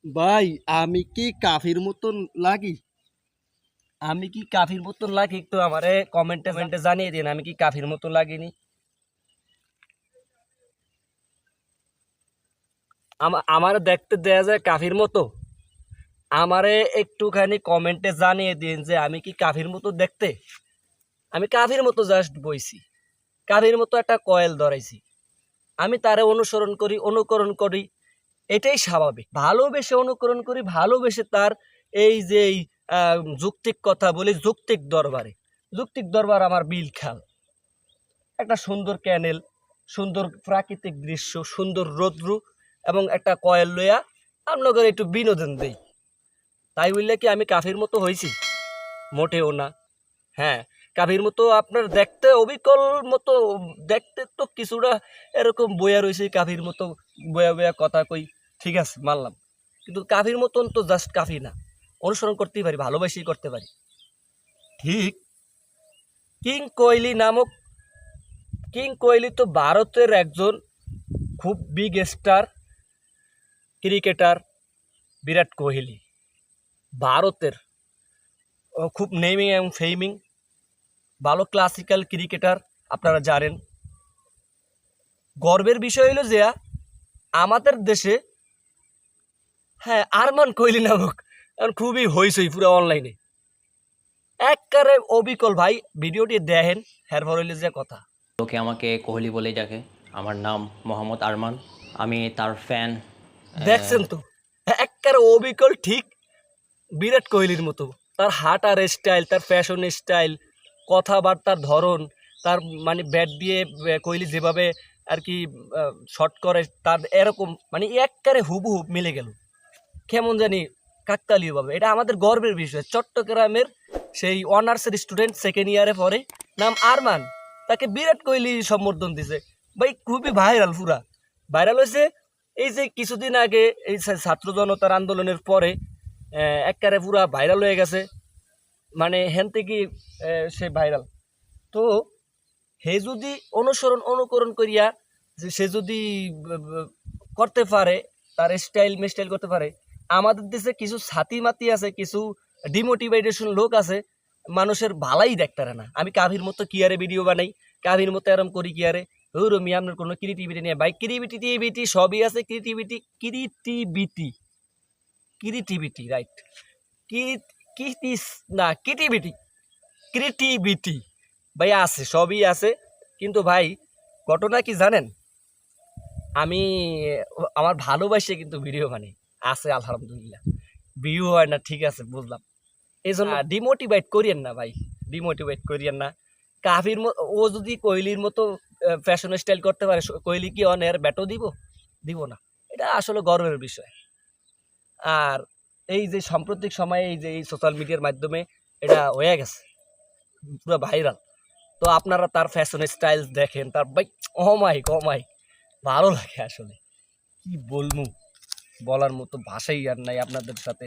ভাই আমি কি কাফির মতন লাগি? আমি কি কাফির মতন লাগি একটু আমারে কমেন্টে জানিয়ে দিন, আমি কি কাফির মতন লাগিনি? আমার দেখতে দেয়া যায় কাফির মতো? আমারে একটুখানি কমেন্টে জানিয়ে দিন যে আমি কি কাফির মতো দেখতে? আমি কাফির মতো জাস্ট বইছি, কাফির মতো একটা কয়েল ধরাইছি, আমি তারে অনুকরণ করি, এটাই স্বাভাবিক। ভালোবেসে অনুকরণ করি, ভালোবেসে তার এই যে যৌক্তিক কথা বলি, যৌক্তিক দরবার আমার বিল খেল। একটা সুন্দর ক্যানেল, সুন্দর প্রাকৃতিক দৃশ্য, সুন্দর রৌদ্র এবং একটা কয়েল লইয়া আপনাদের একটু বিনোদন দেই, তাই বললে কি আমি কাফির মতো হয়েছি? মোটেও না। হ্যাঁ, কাফির মতো আপনার দেখতে অবিকল মতো দেখতে তো কিছুটা এরকম বইয়া রয়েছে, কাফির মতো বয়া বয়া কথা কই, ঠিক আছে মানলাম, কিন্তু কাফির মতন তো জাস্ট কাফি না, অনুসরণ করতেই পারি, ভালোবাসি করতে পারি। ঠিক কিং কোহলি নামক, কিং কোহলি তো ভারতের একজন খুব big star cricketer. Virat Kohli ভারতের খুব নেমিং এবং ফেমিং ভালো ক্লাসিক্যাল ক্রিকেটার, আপনারা জানেন। গর্বের বিষয় হলো যে আমাদের দেশে, হ্যাঁ, আরমান কোহলি নামক এখন খুবই হইসই পুরো অনলাইনে, একবারে অবিকল। ভাই ভিডিওটি দেখেন, হ্যারপর হইলে যে কথা। লোকে আমাকে কোহলি বলেই ডাকে। আমার নাম মোহাম্মদ আরমান, আমি তার ফ্যান। দেখছেন তো, একবারে অবিকল ঠিক বিরাট কোহলির মতো। তার হাঁটার স্টাইল, তার ফ্যাশন স্টাইল, কথাবার্তার ধরন, তার মানে ব্যাট দিয়ে কোহলি যেভাবে আর কি শট করে, তার এরকম মানে একবারে হুবহু মিলে গেল, কেমন জানি কাকতালীয়ভাবে। এটা আমাদের গর্বের বিষয়। চট্টগ্রামের সেই অনার্সের স্টুডেন্ট, সেকেন্ড ইয়ারে পড়ে, নাম আরমান, তাকে বিরাট কোহলি সম্বোধন দিছে। ভাই খুবই ভাইরাল, পুরা ভাইরাল হয়েছে। এই যে কিছুদিন আগে এই ছাত্র জনতার আন্দোলনের পরে একবারে পুরা ভাইরাল হয়ে গেছে, মানে হেন থেকে সে ভাইরাল। তো হে যদি অনুকরণ করিয়া যে সে যদি করতে পারে, তার স্টাইল মিস্টাইল করতে পারে, আমাদের দেশে কিছু ছাতি মাতি আছে, কিছু ডিমোটিভেটেশন লোক আছে, মানুষের ভালাই দেখতারে না। আমি কাভির মতো কি আরে ভিডিও বানাই, কাভির মতো এরম করি কি আরে, রমি আপনার কোনো ক্রিয়েটিভিটি নেই ভাই। ক্রিয়েটিভিটি সবই আছে, ক্রিয়েটিভিটি রাইট, কিটিস না ক্রিয়েটিভিটি ভাই আছে, সবই আছে। কিন্তু ভাই ঘটনা কি জানেন, আমি আমার ভালোবাসে কিন্তু ভিডিও বানাই, আছে আলহামদুলিল্লাহ, ভিউ হয় না, ঠিক আছে বুঝলাম। এই জন্য ডিমোটিভেট করিয়েন না ভাই, ডিমোটিভেট করিয়েন না। কাফির ও যদি কোহলির মতো ফ্যাশন স্টাইল করতে পারে, কোহলি কি অনের ব্যাটও দিব না। এটা আসলে গর্বের বিষয়। আর এই যে সাম্প্রতিক সময়ে এই যে এই সোশ্যাল মিডিয়ার মাধ্যমে এটা হয়ে গেছে পুরো ভাইরাল, তো আপনারা তার ফ্যাশন স্টাইল দেখেন, তার ভাই ও মাই ভালো লাগে আসলে, কি বলবো, বলার মতো ভাষাই আর নাই আপনাদের সাথে।